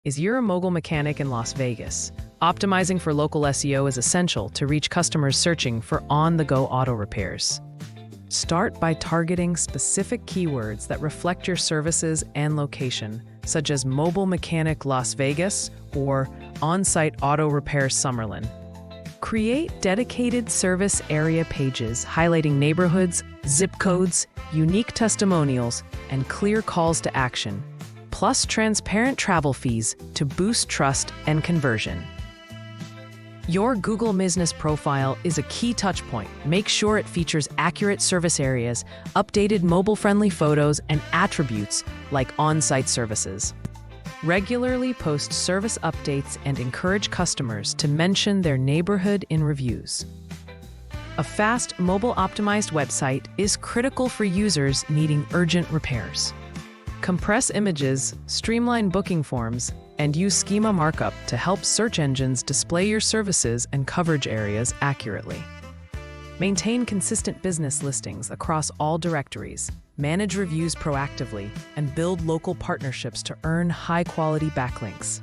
Is you're a mobile mechanic in Las Vegas? Optimizing for local SEO is essential to reach customers searching for on-the-go auto repairs. Start by targeting specific keywords that reflect your services and location, such as mobile mechanic Las Vegas or on-site auto repair Summerlin. Create dedicated service area pages highlighting neighborhoods, zip codes, unique testimonials, and clear calls to action, plus transparent travel fees to boost trust and conversion. Your Google Business profile is a key touchpoint. Make sure it features accurate service areas, updated mobile-friendly photos, and attributes like on-site services. Regularly post service updates and encourage customers to mention their neighborhood in reviews. A fast, mobile-optimized website is critical for users needing urgent repairs. Compress images, streamline booking forms, and use schema markup to help search engines display your services and coverage areas accurately. Maintain consistent business listings across all directories, manage reviews proactively, and build local partnerships to earn high-quality backlinks.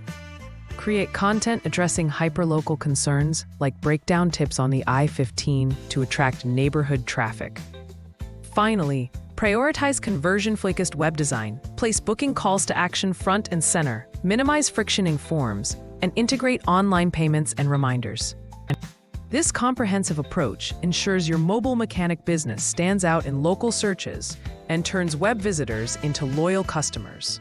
Create content addressing hyperlocal concerns, like breakdown tips on the I-15 to attract neighborhood traffic. Finally, prioritize conversion-focused web design, place booking calls to action front and center, minimize friction in forms, and integrate online payments and reminders. This comprehensive approach ensures your mobile mechanic business stands out in local searches and turns web visitors into loyal customers.